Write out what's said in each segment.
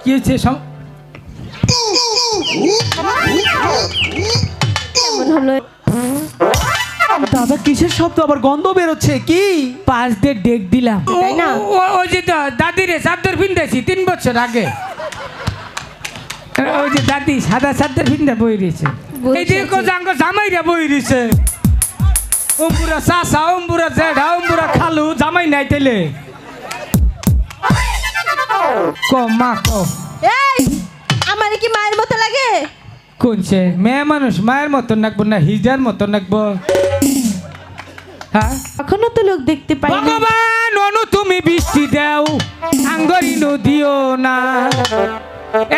কি হয়েছে কেমন হলো? দাদা কিসের শব্দ, আবার গন্ধ বেরোচ্ছে কি? পাঁচ দিয়ে ডেক দিলাম তাই না? ওই যে দাদিরে চাদর পিন্ধাইছি 3 বছর আগে। ওই যে দাদি সাদা চাদর পিন্ধা বই রয়েছে, এই যে জামাইরা বই রয়েছে। অম্বুরা চাষা, অম্বুরা জেঠা, অম্বুরা খালু, জামাই নাই তেলে ক মা ক। এই আমার কি মায়ের মতো লাগে? কোনছে মেয়ে মানুষ মায়ের মতো নাকবো না হিজার মতো নাকবো? হ্যাঁ এখনো তো লোক দেখতে পাই না। ভগবান অনু তুমি বৃষ্টি দাও, আঙ্গরি নদিও না।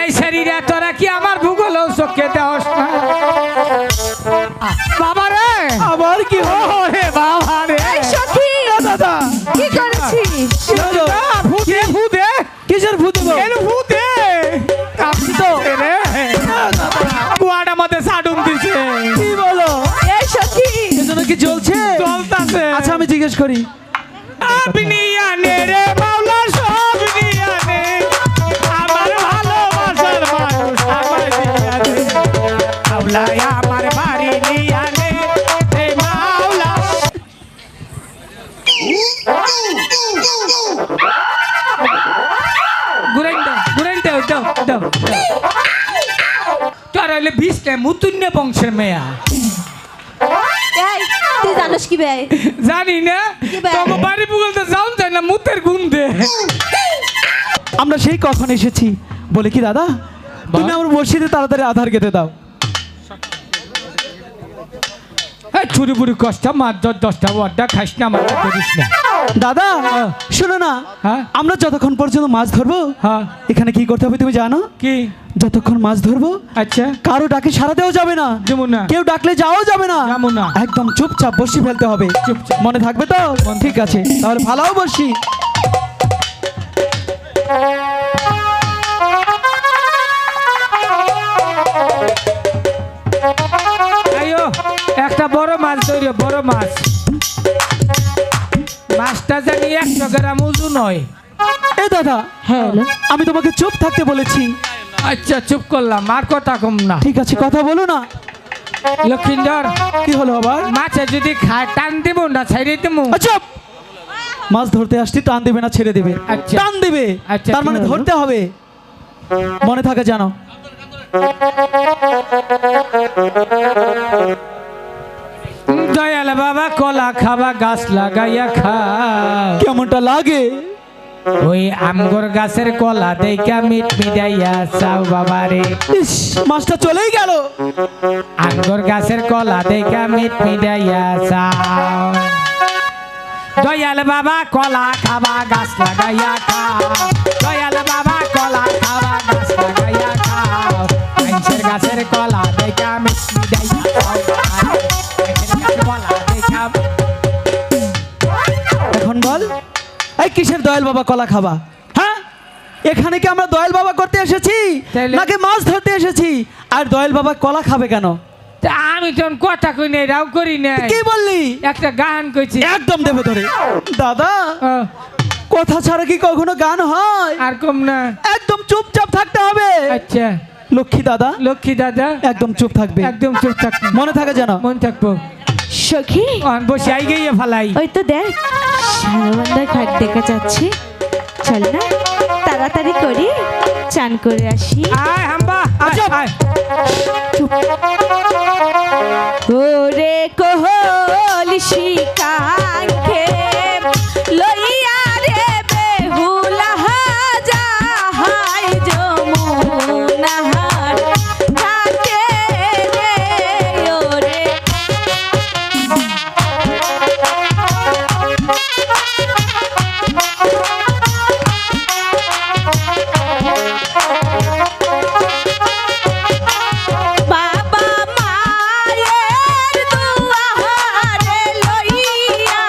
এই শরীরে তোরা কি আমার ভূগোল চোখে দেওস না? বাবা রে, আবার কি হলো? হে বাবা রে, এই সখী দাদা কি করেছিস? ভূতে ভূতে কিসের ভূত গো? এর ভূতে কাঁপছি তো রে। কুয়াটা মধ্যে সাডুম দিছে। কি বলো? এই সখী এজন্য কি জ্বলছে? চলতাছে। আচ্ছা আমি জিজ্ঞেস করি। আপনি আনে রে মাওলা, সব নিয়ানে আমার ভালোবাসার মানুষ আমার নিয়ানে। মাওলা আমার বাড়ি নিয়ানে রে মাওলা। ঘুরাইন দাও দাও দাও। তোর হইলে বিষ্ণে মুতুন্য বংশের মেয়া। এই তুই জানিস কি বে? জানি না কি বে? তোমার বাড়ি বুগলতে যাও যায় না, মুতের গুণ দে। আমরা সেই কখন এসেছি বলে কি দাদা, তুমি আমার মসজিদে তাড়াতাড়ি আধার গেতে দাও। ছুরি বুড়ি কষ্ট মার 10টা ওয়ার্ডা খাইস না, আমার করিস না। দাদা শোনো না, হ্যাঁ? আমরা যতক্ষণ পর্যন্ত মাছ ধরবো হ্যাঁ এখানে কি করতে হবে তুমি জানো? কি? যতক্ষণ মাছ ধরবো আচ্ছা কারো ডাকে সারা দেওয়া যাবে না, যেমন না কেউ ডাকলে যাওয়া যাবে না, যাবো না। একদম চুপচাপ বসি ফেলতে হবে। চুপচাপ। মনে থাকবে তো? ঠিক আছে তাহলে ভালো বসি। আইও একটা বড় মাছ ধরি, বড় মাছ। মাছটা জানি 100 গ্রাম ওজন হয়। এ দাদা হ্যাঁ আমি তোমাকে চুপ থাকতে বলেছি। আচ্ছা চুপ করলাম, আর কথা কম না। ঠিক আছে কথা বলো না। লক্ষিন্দর কি হলো আবার? মাছে যদি খায় টান দেব না ছাইড়ে দেবো? আচ্ছা মাছ ধরতে আসছি, টান দেবে না ছেড়ে দেবে? আচ্ছা। টান দেবে, আচ্ছা, তার কি মানে হলো? ধরতে হবে, মনে থাকে জানো। দয়াল বাবা কলা খাবা গাছ লাগাইয়া খা। কেমনটা লাগে? ওই আমগর গাছের কলা দেখা মিট মিটাইয়া চাও বাবা রে। ইস মাছটা চলেই গেল। আমগর গাছের কলা দেখা মিট মিটাইয়া চাও। দয়াল বাবা কলা খাবা গাছ লাগাইয়া খাও। দয়াল বাবা কলা খাবা গাছ লাগাইয়া খাও। মানুষের গাছের কলা দেখা মিট মিটাইয়া চাও বাবা রে। মানুষের গাছের কলা দেখা। এখন বল এই কিসের দয়াল বাবা কলা খাবা? হ্যাঁ এখানে কি আমরা দয়াল বাবা করতে এসেছি তাইলে? নাকি মাছ ধরতে এসেছি? আর দয়াল বাবা কলা খাবে কেন? তা আমি তখন কথা কই নাই, রাও করি নাই। কি বললি? একটা গান কইছি। একদম দেবে ধরে। দাদা আহ, কথা ছাড়া কি কখনো গান হয়? আর কম না। একদম চুপচাপ থাকতে হবে। আচ্ছা লক্ষ্মী দাদা লক্ষ্মী দাদা একদম চুপ থাকবে, একদম চুপ থাক। মনে থাকে যেন। মন থাকবো। সখী বসে আই গিয়ে ফালাই। ওই তো দেখ সারাবান্দার ঘাট দেখা যাচ্ছে, চল না তাড়াতাড়ি করি চান করে আসি। আয় হাম্বা আচ্ছা। আয়। ওরে কোহল শিকাঙ্ক্ষে লইয়া রে বেহুলা যাহাই যমুনার ঘাটে রে ওরে। বাবা মায়ের দুয়ারে লইয়া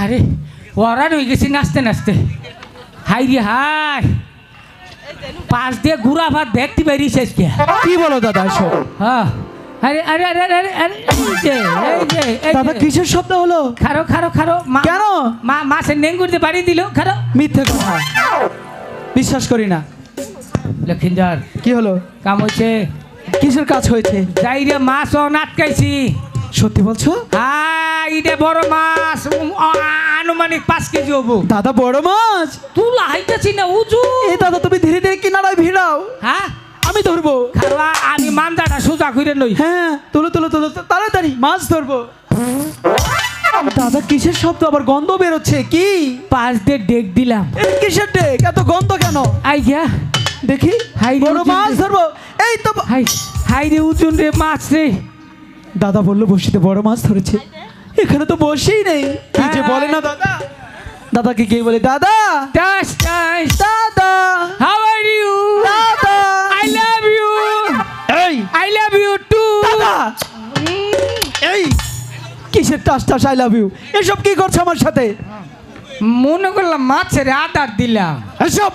আরে ওরান হয়ে গেছি নাচতে নাচতে। হাই রে হাই, পাশ দিয়ে গুড়া ভাত দেখতে বেরিয়েছিস আজকে। কি বলো দাদা এসব? হ্যাঁ, আরে আরে আরে আরে আরে এই যে, এই দাদা যে। কিসের শব্দ হলো? খারো খারো খারো। কেন? মাছের নেঙ্গুরতে বাড়ি দিল। খারো। মিথ্যে কথা, বিশ্বাস করি না। লক্ষিন্দর, কি হলো? কাম হয়েছে। কিসের কাজ হয়েছে? যাই রে মাছ আটকাইছি। সত্যি বলছো? ইটা বড় মাছ, আনুমানিক 5 কেজি হবো। দাদা বড় মাছ? তুলা হাইতেছি না উজু। এ দাদা তুমি ধীরে ধীরে কিনারায় ভিড়াও, হ্যাঁ আমি ধরবো। খারোয়া, আমি মান্দাটা সোজা করে নই। হ্যাঁ, তুলো তুলো তুলো, তাড়াতাড়ি মাছ ধরবো। দাদা কিসের শব্দ? আবার গন্ধ বেরোচ্ছে। কি? 5 দিয়ে ডেক দিলাম। এ কিসের ডেক? এত গন্ধ কেন? আই গিয়া দেখি। হাই রে, বড় উজুন মাছ রে। ধরবো। এই তো হাই হাই রে, উজুন রে মাছ রে। দাদা বললো বসিতে বড় মাছ ধরেছে, এখানে তো বসেই নেই। কি যে বলে না দাদা। দাদাকে গিয়ে বলে, দাদা টাস টাস, দাদা হাউ আর ইউ? দাদা আই লাভ ইউ। এই আই লাভ ইউ টু। দাদা, এই কিসের টাস টাস আই লাভ ইউ? এসব কি করছো আমার সাথে? মনে করলাম মাছের আদার দিলাম। এসব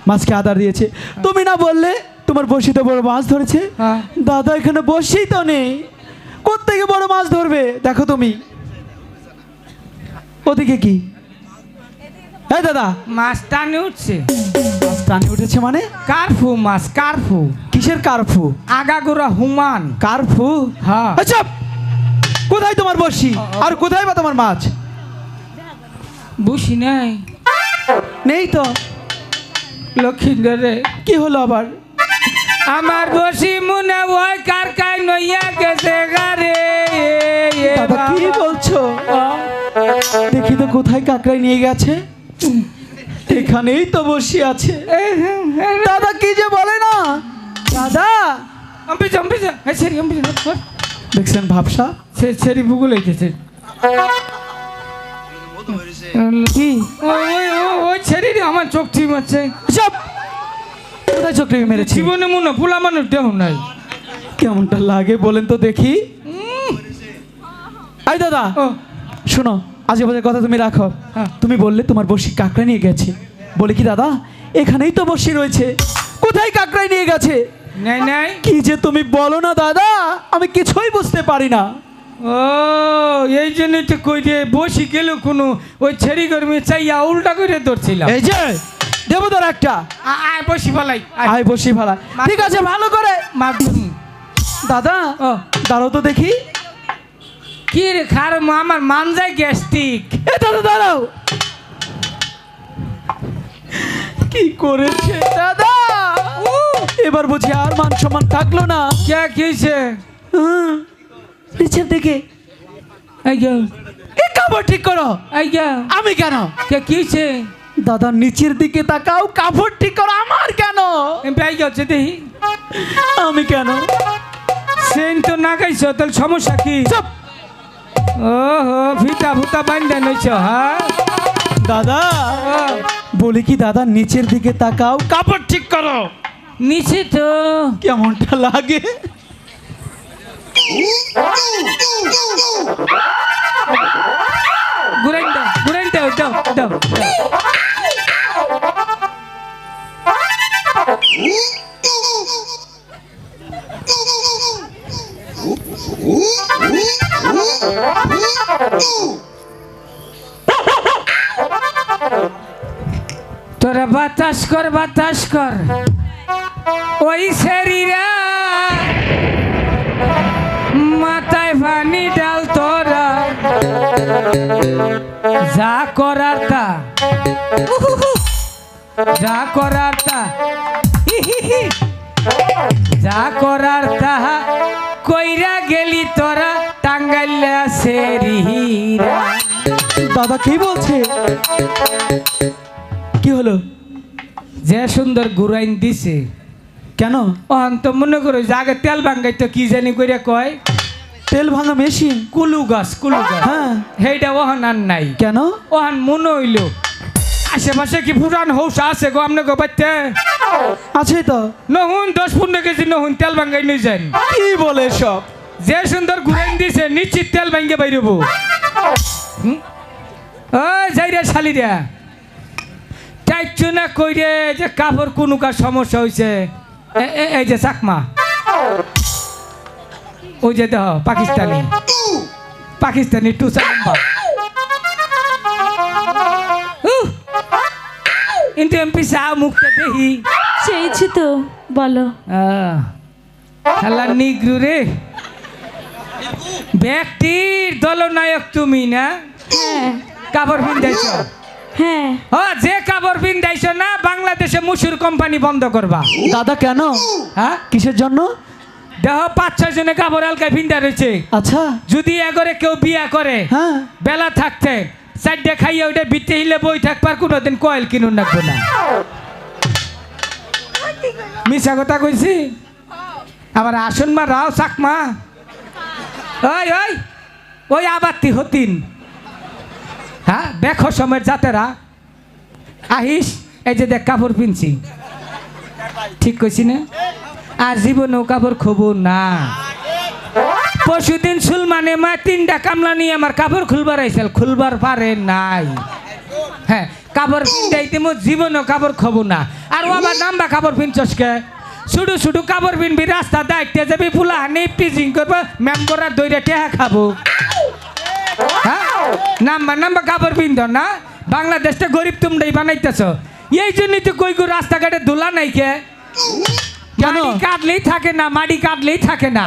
মাছকে আদার দিয়েছে। তুমি না বললে তোমার বসিতে বড় মাছ ধরেছে? হ্যাঁ। দাদা এখানে বসেই তো নেই, কোত্থেকে বড় মাছ ধরবে? দেখো তুমি ওদিকে। কি? হ্যাঁ দাদা, মাছ টানে উঠছে। মাছ টানে উঠেছে মানে? কারফু মাছ, কারফু। কিসের কারফু? আগাগোড়া হুমান। কারফু? হ্যাঁ। আচ্ছা, কোথায় তোমার বসি আর কোথায় বা তোমার মাছ? বুঝি নাই। নেই তো। লক্ষিন্দরে, কি হলো আবার? আমার বসি মনে ওই কারকায় নইয়া গেছে গারে। দাদা কি বলছো? দেখি তো কোথায় কাকড়াই নিয়ে গেছে। এখানেই তো বসে আছে। দাদা কি যে বলে না দাদা। দেখছেন ভাবসা? সেরি ভূগোল হইতেছে। কি? ওই ছেড়ে আমার চোখ ঠিক আছে। সব কোথায় চোখটি মেরেছি? জীবনে মনে পোলা মানুষ দেহ নাই। কেমনটা লাগে বলেন তো দেখি। আই দাদা, ও শোনো, আজে বাজে কথা তুমি রাখো। হ্যাঁ। তুমি বললে তোমার বসি কাকড়া নিয়ে গেছে। বলে কি দাদা, এখানেই তো বসি রয়েছে, কোথায় কাকড়াই নিয়ে গেছে? নাই নাই। কি যে তুমি বলো না দাদা, আমি কিছুই বুঝতে পারি না। ও এই জন্যই তো কই রে, বসি গেল কোনো ওই ছেড়ি গরমে চাইয়া উল্টা করে ধরছিলাম। এই যে দেবদার একটা। আয় বসি ফালাই। আয় বসি ভাড়া। ঠিক আছে, ভালো করে। দাদা ও দাঁড়াও তো দেখি। কি রে খার আমার মানজায় গ্যাস্ট্রিক। এ দাদা দাঁড়াও। কি করেছে দাদা? এবার বুঝি আর মান সম্মান থাকলো না। কে কিছে? নিচের দিকে এই গো, এ কাপড় ঠিক করো। এই গো, আমি কেন? কে কিছে? দাদা নিচের দিকে তাকাও, কাপড় ঠিক করো। আমার কেন? এই গেছে দেখি। আমি কেন? সেন তো না গাইছ, তাহলে সমস্যা কি? চুপ। ওহো, ফিতা ফুতা বান্ধা নইছ। হ্যাঁ দাদা বলি কি দাদা, নিচের দিকে তাকাও, কাপড় ঠিক করো। নিচে তো কেমনটা লাগে? ঘুরাই দাও, ঘুরাই দাও, দাও দাও। তোরা বাতাস কর, বাতাস কর। ওই শরীরা মাথায় পানি ডাল তোরা, যা করার তা, যা করার তা, যা করার তাহা কইরা গেলি তোরা টাঙ্গাইলা সেরিরা। দাদা কি বলছে? কি হলো? যে সুন্দর ঘুরাইন দিছে। কেন? অহন তো মনে করো জাগে তেল ভাঙ্গাই তো কি জানি কইরা কয় তেল ভাঙা মেশিন? কুলু গাছ, কুলু গাছ। হ্যাঁ। সেইটা ওহন আর নাই। কেন? ওহন মনে হইল আশেপাশে কি পুরান হৌসা আছে গো আমনে গো বাইতে? আছে তো। নহুন 10-15 কেজি নহুন তেল ভাঙ্গাই নিয়ে যান। কি বলে সব? যে সুন্দর ঘুরাই দিছে নিশ্চিত তেল ভাঙ্গে বাইরব। ওই যাইরা শালিরা চাইছো না কইরে যে কাপড় কোন কার সমস্যা হইছে। এই যে চাকমা ওই যে দেখ পাকিস্তানি টুসা লম্বা কিন্তু এমপি সাহ মুখটা দেখি চেয়েছি তো, বলো। খেলা নিগ্রু রে ব্যক্তির দলনায়ক তুমি না? হ্যাঁ কাপড় পিন্ধাইছ? হ্যাঁ। যে কাপড় পিন্ধাইছ না বাংলাদেশে মুসুর কোম্পানি বন্ধ করবা। দাদা কেন? হ্যাঁ কিসের জন্য? দেহ 5-6 জনে কাপড় আলকায় পিন্ধা রয়েছে। আচ্ছা যদি এগরে কেউ বিয়া করে হ্যাঁ বেলা থাকতে চারটে খাইয়ে ওটা বিতে হিলে বই থাকবার কোনোদিন কয়েল কিনুন রাখবো না। মিশা কথা কইছি আবার আসন মা রাও চাকমা ওই ওই ওই আবাত্তি হতিন হ্যাঁ দেখো সময়ের জাতেরা আহিস এই যে দেখ কাপড় পিনছি ঠিক কইছি না? আর জীবনেও কাপড় খবো না। পরশুদিন সুলমানে মা 3টা কামলা নিয়ে আমার কাপড় খুলবার আইসাল খুলবার পারে নাই। হ্যাঁ কাপড় পিন্ধাইতে মো জীবনেও কাপড় খবো না। আর ও আবার নাম্বা কাপড় পিনছসকে শুধু শুধু কাপড় পিনবি রাস্তা দায়িত্বে যাবি ফুলা হানি পিজিং করবো মেম্বরা দইরা টেহা খাবো। হ্যাঁ নাম্বা কাপড় পিনদ না। বাংলাদেশটা গরিব তোমরাই বানাইতেছ। এই জন্যই তো কই রাস্তাঘাটে ধুলা নাই কে কাটলেই থাকে না, মাটি কাটলেই থাকে না।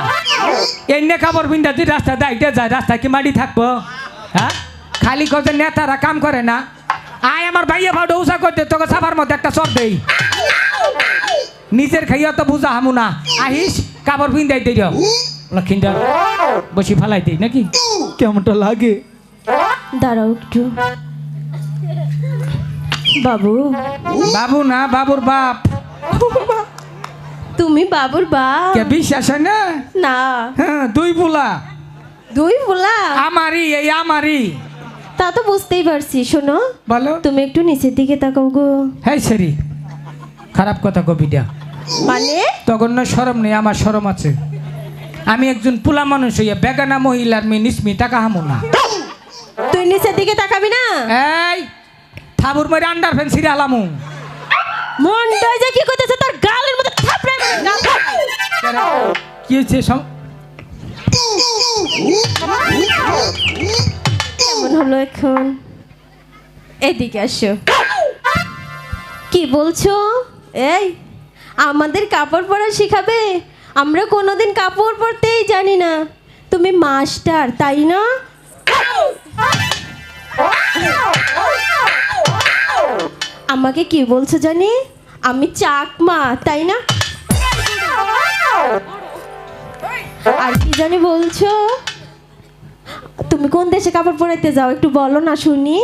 এনে কাপড় পিন্ধা তুই রাস্তা দায়িত্বে যায় রাস্তা কি মাটি থাকবো? হ্যাঁ খালি কথা নেতারা কাম করে না। আয় আমার ভাইয়া ভাউটা উষা করতে তোকে সাবার মধ্যে একটা চর দেই। নিজের খাইয়া তো বুঝা হামু না। আহিস কাপড় পিন্ধাই দিই লক্ষিন্দর বসি ফালাই দিই নাকি? কেমনটা লাগে? দাঁড়াও একটু। বাবু। বাবু না বাবুর বাপ। তুমি বাবুর বাপ? কে বিশ্বাস হয় না? না। হ্যাঁ 2 বুলা। 2 বুলা? আমারই এই আমারই। তা তো বুঝতেই পারছি। শোনো বলো। তুমি একটু নিচের দিকে তাকাও গো। হ্যাঁ সেরি খারাপ কথা কবিটা মানে? তখন না শরম নেই, আমার শরম আছে। আমি একজন পুলা মানুষ হইয়া বেগানা মহিলার মেয়ে নিসমি টাকা হামু না। তুই নিচের দিকে তাকাবি না? এই থাবুর মধ্যে আন্ডার ফ্যান সিরে আলামু মনটাই যে কি করতেছে তোর গালের মধ্যে থাপড়ে কি হয়েছে? কেমন হলো এখন? এদিকে আসো। কি বলছো? এই আমাদের কাপড় পরা শিখাবে? আমরা কোনোদিন কাপড় পরতেই জানি না। তুমি মাস্টার তাই না? আমাকে কি বলছো জানি? আমি চাকমা তাই না? আর কি জানি বলছো? তুমি কোন দেশে কাপড় পরাইতে যাও একটু বলো না শুনি।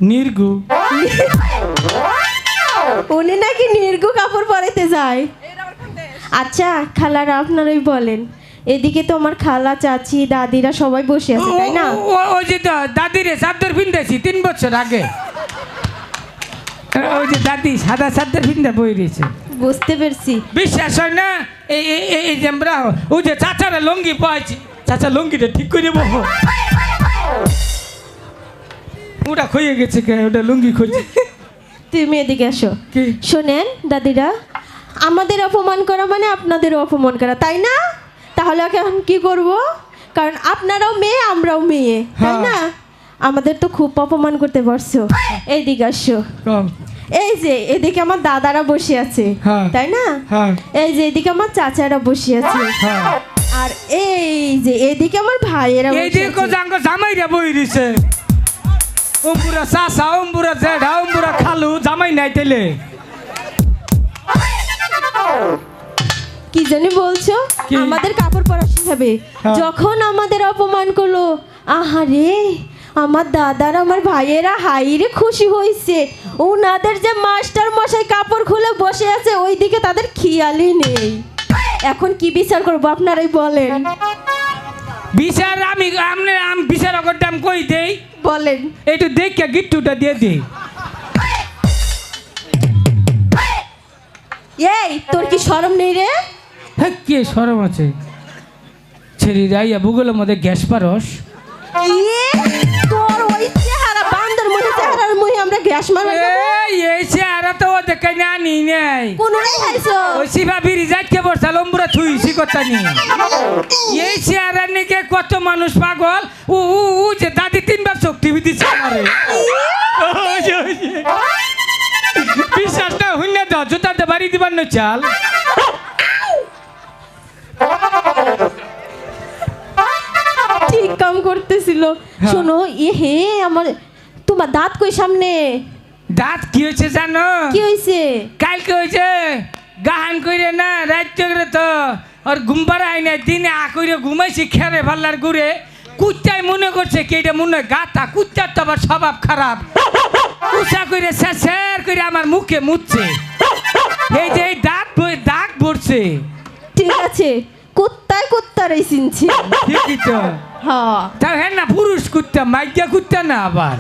নির্গু। উনি নাকি নির্গু কাপড় পরাইতে যায়। আচ্ছা খালারা আপনারাই বলেন। এদিকে তো আমার খালা চাচি দাদিরা সবাই বসে আছে তাই না? ওই যে দাদিরে চাদর পিন্ধাইছি 3 বছর আগে। ওই যে দাদি সাদা চাদর পিন্ধা বই রয়েছে। বুঝতে পেরেছি। বিশ্বাস হয় না? এই যে আমরা ওই যে চাচারা লুঙ্গি পাইছি। চাচা লুঙ্গিটা ঠিক করে বলবো ওটা খইয়ে গেছে কে? ওটা লুঙ্গি খুঁজছে। তুমি এদিকে আসো। কি? শোনেন দাদিরা, আমাদের অপমান করা মানে আপনাদেরও অপমান করা তাই না? তাহলে এখন কি করব? কারণ আপনারাও মেয়ে আমরাও মেয়ে তাই না? আমাদের তো খুব অপমান করতে পারছো। এইদিকে আসো। এই যে এদিকে আমার দাদারা বসে আছে তাই না? এই যে এদিকে আমার চাচারা বসে আছে। আর এই যে এদিকে আমার ভাইয়েরা বসে আছে। এইদিকে জাঙ্গ জামাইরা বই রইছে। উম্বুরা চাচা উম্বুরা জেঠা উম্বুরা খালু জামাই নাই তেলে। কি জানি বলছো? আমাদের কাপড় পরা শিখাবে। যখন আমাদের অপমান করলো, আহারে আমার দাদার আমার ভাইয়েরা হাইরে খুশি হয়েছে। ওনাদের যে মাস্টার মশাই কাপড় খুলে বসে আছে ওইদিকে তাদের খেয়ালই নেই। এখন কি বিচার করবো আপনারাই বলেন। বিচার আমি বিচার করতাম কই দেই বলেন। একটু দেখে গিফটটা দিয়ে দিই। এই তোর কি শরম নেই রে? হ্যাঁ কে সরম আছে ছেড়ে রাইয়া ভূগোলের মধ্যে গ্যাস পারস ইয়ে, তোর ওই চেহারা বান্দর মনে চেহারার মুহে আমরা গ্যাস মারব এই চেহারা তো দেখাই না নি নাই কোন রে খাইছো? ওই শিবা বিরি যাইতে বসা লম্বুরা থুইছি কথা নি এই চেহারা নিকে কত মানুষ পাগল ও ও ও যে দাদি তিনবার চোখ টিভি দিচ্ছে আমারে বিশ্বাস না হইনা দাও জুতাতে বাড়ি দিবার না চাল ঠিক কাম করতেছিল। শোনো এ হে আমার তোমার দাঁত কই সামনে? দাঁত কি হয়েছে জানো কি হইছে? কালকে হয়েছে গাহান কইরে না রাত করে তো আর ঘুমবার আই না দিনে আ কইরে ঘুমাইছি খেরে ভাল্লার ঘুরে কুত্তাই মনে করছে কি এটা মনে হয় গাতা কুত্তার তো আবার স্বভাব খারাপ উষা কইরে স্যার কইরে আমার মুখে মুছছে এই যে এই দাগ পড়ছে ঠিক আছে কুত্তায় কুত্তারে চিনছি। ঠিকই তো হ্যাঁ তাও হ্যাঁ না পুরুষ কুত্তা মাইয়া কুত্তা না আবার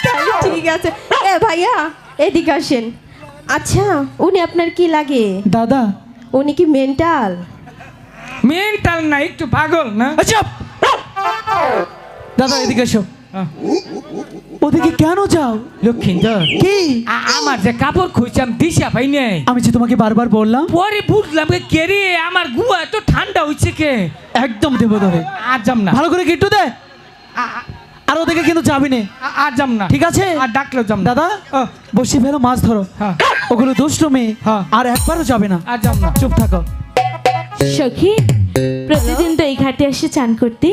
তাহলে ঠিক আছে। এ ভাইয়া এদিকে আসেন। আচ্ছা উনি আপনার কি লাগে? দাদা উনি কি মেন্টাল? মেন্টাল না একটু পাগল না আচ্ছা দাদা এদিকে এসো। ওদিকে কেন যাও? লক্ষ্মীন্দর কি আমার যে কাপড় খুঁজছিলাম দিশা পাই নাই আমি যে তোমাকে বারবার বললাম পরে বুঝলাম কে রে আমার গুয়া এত ঠান্ডা হচ্ছে কে একদম দেবো ধরে আর যাম না ভালো করে গিট্টু দে আর ওদিকে কিন্তু যাবি না আর যাম না ঠিক আছে আর ডাকলেও যাম না দাদা ও, বসে ফেলো মাছ ধরো হ্যাঁ। ওগুলো দুষ্ট মেয়ে হ্যাঁ। আর একবারও যাবে না আর যাম না চুপ থাকো সখী প্রতিদিন তো এই ঘাটে এসে চান করতে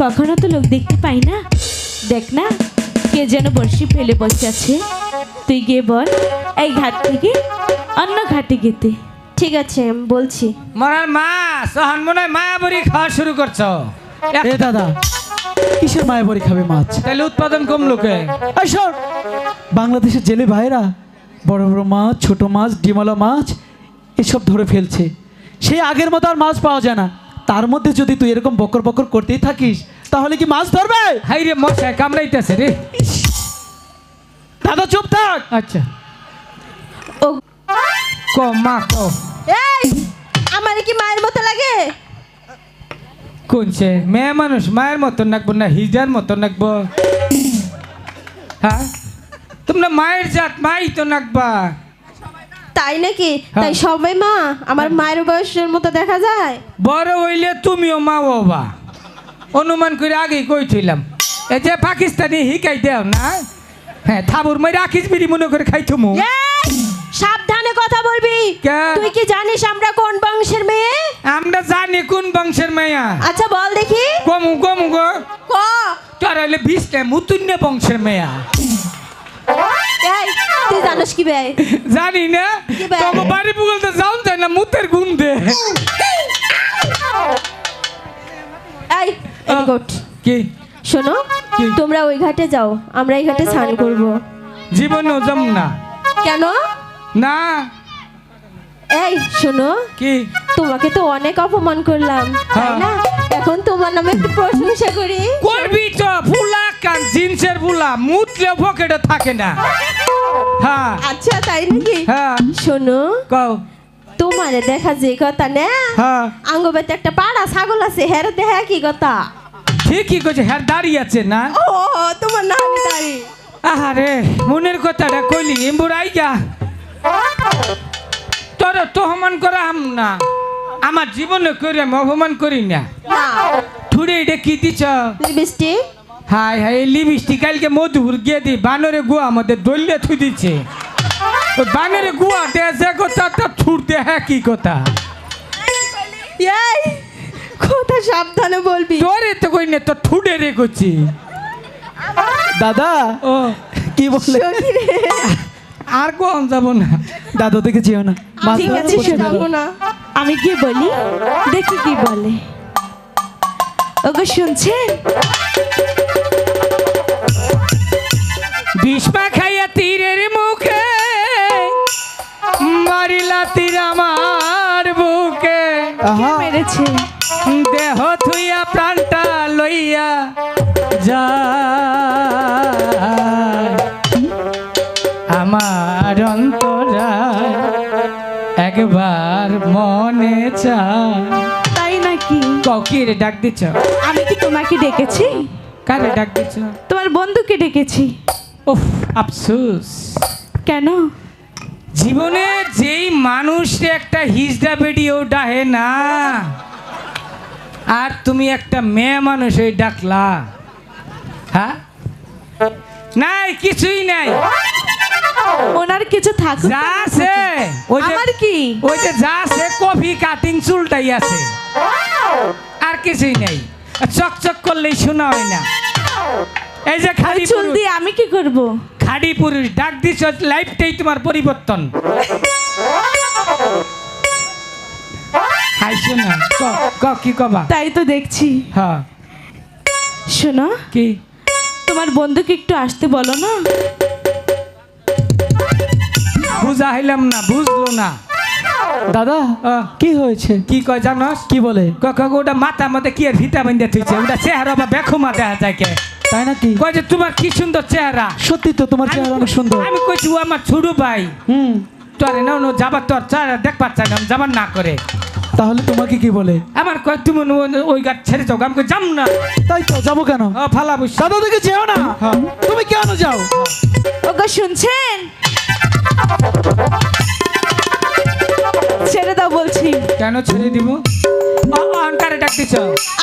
কখনো তো লোক দেখতে পাই না দেখ না কে যেন বড়শি ফেলে বসে আছে তুই গিয়ে বল এই ঘাট থেকে অন্য ঘাটে গেতে ঠিক আছে আমি বলছি। মরার মা সহন মনে হয় মায়াবরি খাওয়া শুরু করছো এ দাদা কিসের মায়া বড়ি খাবে মাছ? তাহলে উৎপাদন কম লোকে এই শোন, বাংলাদেশের জেলে ভাইরা বড় বড় মাছ ছোট মাছ ডিমলা মাছ এসব ধরে ফেলছে। সেই আগের মতো আর মাছ পাওয়া যায় না। তার মধ্যে যদি তুই এরকম বকর বকর করতেই থাকিস তাহলে কি মাছ ধরবে? হাই রে মশাই কামড়াইতেছে রে দাদা চুপ থাক। আচ্ছা ও ক মা ক এই আমার কি মায়ের মতো লাগে? কোনছে মেয়ে মানুষ মায়ের মতো নাকবো না হিজার মতো নাকবো? হ্যাঁ তোমরা মায়ের জাত মাই তো নাকবা তাই নাকি? হ্যাঁ। তাই সবাই মা আমার মায়ের বয়সের মতো দেখা যায়? বড় হইলে তুমিও মা বাবা অনুমান করে আগেই কইছিলাম এই যে পাকিস্তানি হিকাই দেও না হ্যাঁ থাবুর মাই রাখিস বিড়ি মনে করে খাইতো মু এই, সাবধানে কথা বলবি। কে? তুই কি জানিস আমরা কোন বংশের মেয়ে? আমরা জানি কোন বংশের মায়া আচ্ছা বল দেখি। কমু কমু গো ক তোর হইলে বিশটা মুতুন্য বংশের মেয়া এই তুই জানিস কি বে? জানি না কি বে? তোকে বাড়ি বুগলতে যাও যায় না মুতের গুণ দে এই এদিকে ওঠ। কি শোনো কি? তোমরা ওই ঘাটে যাও আমরা এই ঘাটে স্নান করব। জীবনেও যাম না কেন? না এই শোনো কি তোমাকে তো অনেক অপমান করলাম তাই হ্যাঁ। না? এখন তোমার নামে একটু প্রশংসা করি। করবি তো ফুলা কান জিন্সের ফুলা মুতলে পকেটে থাকে না হ্যাঁ আচ্ছা তাই নাকি? হ্যাঁ শোনো কও তোমারে দেখা যে কথা না হ্যাঁ আঙ্গবেতে একটা পাড়া ছাগল আছে হের দেখা কি কথা? ঠিকই কইছে হ্যাঁ দাঁড়িয়ে আছে না ও তোমার নাম দাঁড়ি আহারে মনের কথাটা কইলি এমবুরাই গা তোর তো অপমান করা হাম না আমার জীবনে করে আমি অপমান করি না না ঠুড়ে এটা কি দিছ লিপস্টিক হাই হাই লিপস্টিক কালকে মধুর গিয়ে দি বানরে গুয়া আমাদের দলিয়ে থুই দিচ্ছে ওই বানরে গুয়া দেয় যে কথা তা ছুটতে হ্যাঁ কি কথা এই কথা সাবধানে বলবি। তোরে তো কই না তো ঠুড়ে রে করছি দাদা ও কি বলে? সখী রে, আর কোন যাব না দাদা থেকে যেও না মাছ ঠিক ধরো, আছে বসে ফেলো। শোনাবো না। আমি কি বলি দেখি কি বলে ওগো শুনছেন বিষ্মা খাইয়া তীরের মুখে মারিলা তীর আমার বুকে আহা মেরেছে দেহ থুইয়া প্রাণটা লইয়া যা আমার অন্তরায় একবার মনে চায়। তাই নাকি? কি রে ডাক দিচ্ছ? আমি কি তোমাকে ডেকেছি? কারে ডাক দিচ্ছ? তোমার বন্ধুকে ডেকেছি। উফ, আফসোস। কেন? জীবনে যেই মানুষ একটা হিজড়া বেডিও ডাহে না, আর তুমি একটা মেয়ে মানুষ ওই ডাকলা। হ্যাঁ, নাই কিছুই নাই। ওনার কিছু থাকুক। যা আছে ওই যে, আমার কি? ওই যে যা আছে কফি কাটিং চুলটাই আছে, আর কিছুই নাই। চকচক করলেই শোনা হয় না। এই যে খালি চুল দিয়ে আমি কি করব? খাড়ি পুরুষ ডাক দিছ, লাইফটাই তোমার পরিবর্তন। হাইছো না, কি কবা? তাই তো দেখছি। হ্যাঁ, শোনো, কি? তোমার বন্ধুকে একটু আসতে বলো না। বুঝা হইলাম না, বুঝলো না। দাদা কি হয়েছে? কি কয় জানস? কি বলে? ওটা মাথা মধ্যে কি ভিটা বান্ধে থুইছে, ওটা চেহারা বা বেখুমা দেখা যায় কে? তাই নাকি? কয় যে তোমার কি সুন্দর চেহারা। সত্যি তো, তোমার চেহারা অনেক সুন্দর। আমি কইছি ও আমার ছোট ভাই, তোরে না যাবার, তোর চেহারা দেখবার চাই না, যাবার না করে। তাহলে তোমাকে কি বলে? আমার কয় তুমি ওই গাছ ছেড়ে যাও। আমি কই যাম না। তাই তো, যাবো কেন? ফালা বসে দাদা থেকে যেও না। তুমি কেন যাও? ওগো শুনছেন? ছেড়ে দাও বলছি। কেন ছেড়ে দিব? কারে ডাক দিছ?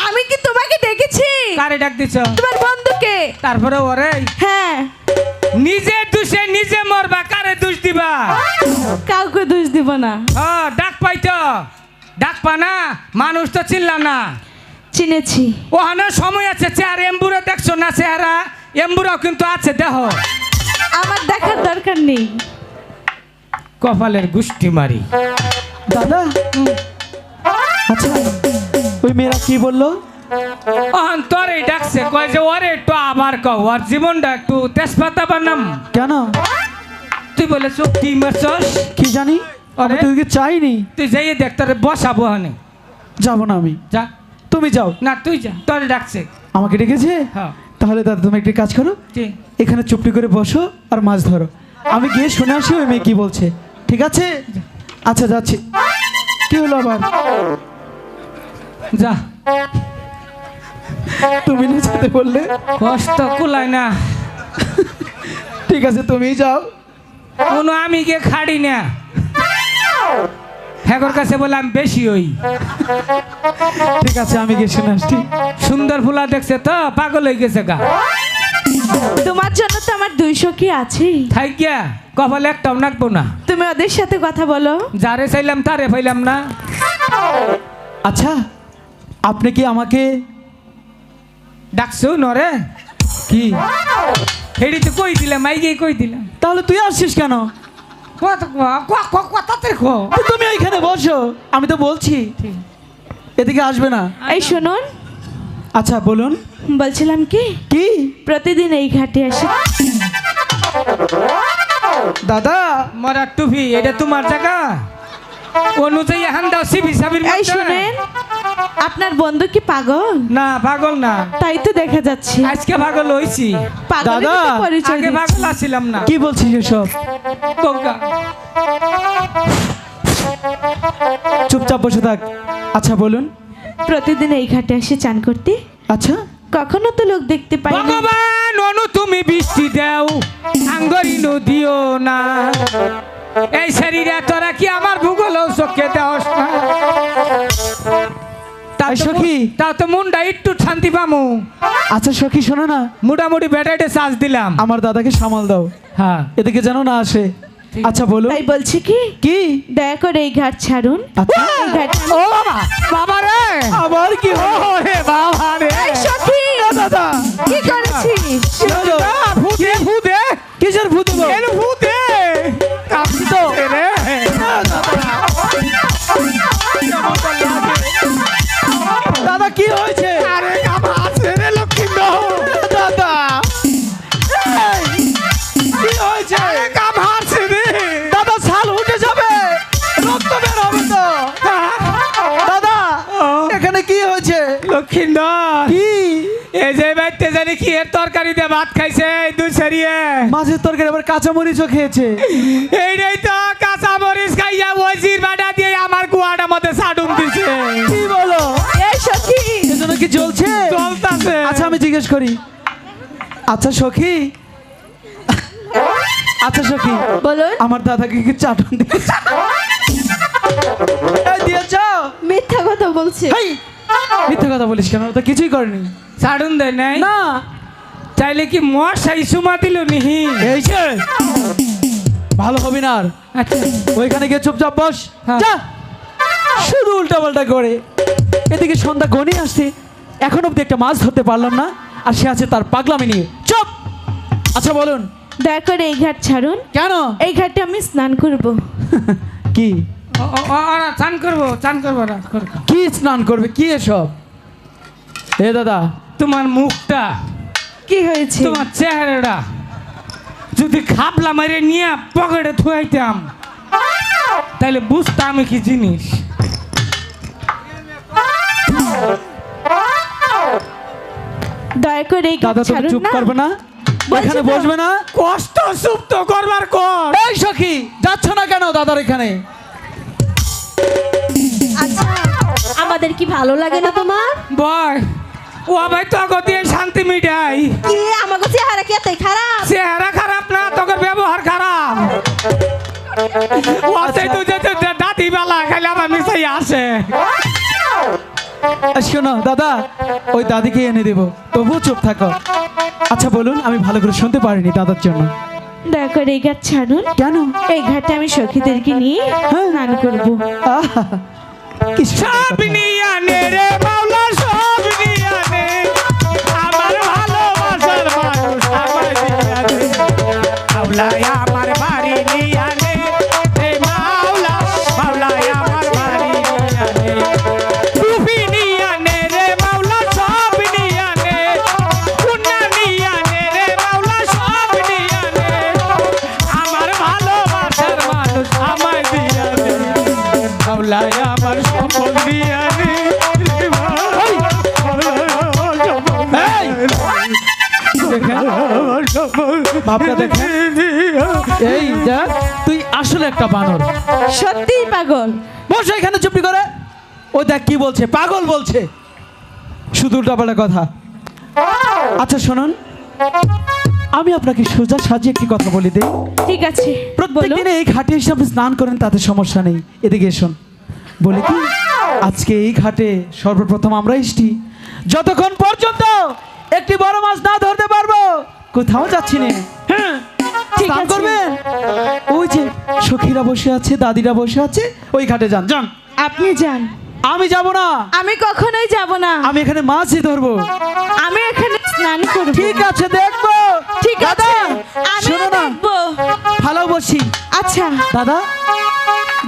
আমি কি তোমাকে ডেকেছি? কারে ডাক দিছ? তোমার বন্ধুকে। তারপরে ওরে হ্যাঁ, নিজে দোষে নিজে মরবা, কারে দোষ দিবা? কাউকে দোষ দিব না। ডাক পাইতো, ডাক পা না, মানুষ তো চিনলাম না। চিনেছি। ওখানে সময় আছে। চেহারা এম্বুরা দেখছো না? চেহারা এম্বুরাও কিন্তু আছে, দেহ। আমার দেখার দরকার নেই। কপালের গুষ্টি মারি। দাদা আচ্ছা, ওই মেয়েরা কি বললো? তোরে ডাকছে, কয় যে ওরে একটু আবার কও, ওর জীবনটা একটু তেজপাতা বানাম। কেন? তুই বলেছ কি মারছস? কি জানি, আমি আরে? তোকে চাইনি। তুই যাইয়ে দেখ, তোরে বসাবো হানে। যাবো না আমি। যা। তুমি যাও। না তুই যা, তোরে ডাকছে। আমাকে ডেকেছে? হ্যাঁ। তাহলে দাদা তুমি একটি কাজ করো, কি? এখানে চুপটি করে বসো আর মাছ ধরো। আমি গিয়ে শুনে আসি ওই মেয়ে কি বলছে। ঠিক আছে? আচ্ছা যাচ্ছি। কি হলো আবার? যা। তুমি না যেতে বললে? কষ্ট কুলায় না। ঠিক আছে, তুমি যাও। কোনো আমি গিয়ে খাড়ি না। হ্যাগর কাছে বলে আমি বেশি হই। ঠিক আছে, আমি গিয়ে শুনে আসছি। সুন্দর ফুলা দেখছে তো পাগল হয়ে গেছে গা। তোমার জন্য তো আমার 200 কি আছে। থাই গিয়া কপালে একটাও নাকবো না। তুমি ওদের সাথে কথা বলো। যারে চাইলাম তারে পাইলাম না। আচ্ছা, আপনি কি আমাকে ডাকছো নরে? কি? হেডি তো কই দিলাম, মাইকে কই দিলাম। তাহলে তুই আসছিস কেন? তুমি এইখানে বসো, আমি তো বলছি এদিকে আসবে না। এই শুনুন, আচ্ছা বলুন। বলছিলাম কি, কি? প্রতিদিন এই ঘাটে আসি। দাদা মরা টুপি, এটা তোমার জায়গা। অনুযায়ী হান দাও সিবি সাবির এই মধ্যে। শুনেন, আপনার বন্ধু কি পাগল? না পাগল না, তাই তো দেখা যাচ্ছে। আজকে পাগল হইছি। পাগলের দাদা, তো পরিচয় আগে দিচ্ছে। পাগল আছিলাম না। কি বলছিস এসব? কোকা। চুপচাপ বসে থাক। আচ্ছা বলুন। প্রতিদিন এই ঘাটে আসি চান করতে। আচ্ছা, কখনো তো লোক দেখতে পাই না। ভগবান অনু তুমি বৃষ্টি দাও, আঙ্গরি নদীও না। এই শরীরে তোরা কি আমার ভূগোল চোখে দেওস না? এই সখী। তাও তো মুন্ডা একটু শান্তি পামু। আচ্ছা সখী, শোনো না, মোটামুটি ব্যাটাইটে চার্জ দিলাম। আমার দাদাকে সামাল দাও, হ্যাঁ এদিকে যেন না আসে। আচ্ছা বলুন। তাই বলছি কি, কি? দয়া করে এই ঘাট ছাড়ুন। আচ্ছা। এই ঘাটে ও বাবা, বাবা রে, আবার কি হলো? রে বাবা রে। এই সখী, দাদা কি করেছিস? ভূতে ভূতে কিসের ভূত? এলো ভূতে কাঁপছি তো রে। দাদা কি হয়েছে? আরে কামা আছে রে লক্ষ্মীন্দর। দাদা এই, কি হয়েছে? আরে কামা আছে রে। দাদা ছাল উঠে যাবে, রক্ত বের হবে তো। দাদা এখানে কি হয়েছে? লক্ষ্মীন্দর, কি? এই যে বাইতে যে জানি কি এর তরকারি দিয়ে ভাত খাইছে এই দুই সেরিয়ে মাছের তরকারি আবার কাঁচা মরিচও খেয়েছে। এইটাই তো কাঁচা মরিচ খাইয়া ওজির বাটা দিয়ে আমার কুয়াটার মধ্যে সাডুম দিছে। কি বলো? এই সখী এজন্য কি চলছে? চলতাছে। আচ্ছা আমি জিজ্ঞেস করি, আচ্ছা সখী, আচ্ছা সখী, বলুন। আমার দাদাকে কি চাটন দিয়েছে? এই দিয়েছ? মিথ্যা কথা বলছে। হেই, মিথ্যে কথা বলিস কেন? ও তো কিছুই করেনি। সাডুন দেয় নাই না, চাইলে কি মশাই সুমা দিল নিহি? এই যে ভালো হবি না আর। আচ্ছা ওইখানে গিয়ে চুপচাপ বস। হ্যাঁ। যা, শুধু উল্টা পাল্টা করে। এদিকে সন্ধ্যা গনিয়ে আসছে, এখন অব্দি একটা মাছ ধরতে পারলাম না, আর সে আছে তার পাগলামি নিয়ে। চুপ। আচ্ছা বলুন। দয়া করে এই ঘাট ছাড়ুন, কেন? এই ঘাটে আমি স্নান করব। কি ওরা চান করবো ওরা করবো। কি স্নান করবে? কি এসব? এ দাদা, তোমার মুখটা, কি হয়েছে? তোমার চেহারাটা যদি খাবলা মারে নিয়ে পকেটে থুয়াইতাম তাহলে বুঝতাম কি জিনিস। দয়া করে এই ঘাট দাদা তুমি ছাড়ুন চুপ না। করবে না? বলছি এখানে তো। বসবে না? কষ্ট সুপ্ত করবার কর। এই সখী, যাচ্ছ না কেন দাদার এখানে? আচ্ছা আমাদের কি ভালো লাগে না তোমার? বয় ও ভাই তো দিয়ে শান্তি মিটাই। কি আমাকে চেহারা কি এতই খারাপ? চেহারা খারাপ না, তোর ব্যবহার খারাপ। ও সেই তুই যে দাঁতি বেলা খাইলে আমার মিশাই আসে। শোনো দাদা, ওই দাদিকে এনে দেবো, তবুও চুপ থাকো। আচ্ছা বলুন, আমি ভালো করে শুনতে পারিনি দাদার জন্য। দয়া করে এই ঘাট ছাড়ুন। কেন? এই ঘাটে আমি সখীদেরকে নিয়ে স্নান করব। আহা, কি সুন্দর সব কথা। নিয়া নে রে মাওলা, সব নিয়া নে, আমার ভালোবাসার মানুষ আমার দিয়া নে। মাওলা আমার বাড়ি নিয়া নে, রে মাওলা, মাওলা আমার বাড়ি নিয়া নে। টুপি নিয়া নে রে মাওলা, সব নিয়া নে, কুন্না নিয়া নে রে মাওলা, সব নিয়া নে, আমার ভালোবাসার মানুষ আমার দিয়া নে। মাওলা আমার সম্পদ দিয়া নে, রে মাওলা, এই, ভাবটা দেখেন। এই দেখ, তুই আসলে একটা বানর। সত্যিই পাগল। বসে এখানে চুপি করে। ও দেখ কি বলছে, পাগল বলছে, শুধু উল্টাপাল্টা কথা। আচ্ছা শুনুন, আমি আপনাকে সোজা সাজিয়ে একটি কথা বলি দিই। ঠিক আছে, প্রত্যেক বলো। দিনে এই ঘাটে এসে আপনি স্নান করেন, তাতে সমস্যা নেই। এদিকে এসুন। বলি কি, আজকে এই ঘাটে সর্বপ্রথম আমরা এসছি, যতক্ষণ পর্যন্ত একটি বড় মাছ না ধরতে পারবো কোথাও যাচ্ছি না। হ্যাঁ, ঠিক স্নান আছে। করবেন। ওই যে সখীরা বসে আছে, দাদিরা বসে আছে, ওই ঘাটে যান। যান। আপনি যান, আমি যাব না, আমি কখনোই যাব না। আমি এখানে মাছই ধরবো। আমি এখানে স্নান করব। ঠিক আছে, দেখবো। ঠিক আছে, দাদা, আমি শোনো না, দেখবো। ভালো বসি। আচ্ছা, দাদা,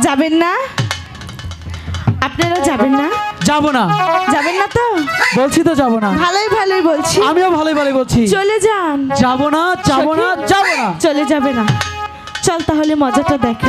যাবেন না? আপনারা যাবেন না? যাব না, যাবেন না তো? বলছি তো যাব না। ভালোই ভালোই বলছি, আমিও ভালোই ভালোই বলছি, চলে যান। যাব না, যাব না, যাব না। চলে যাবে না? চল তাহলে মজাটা দেখা।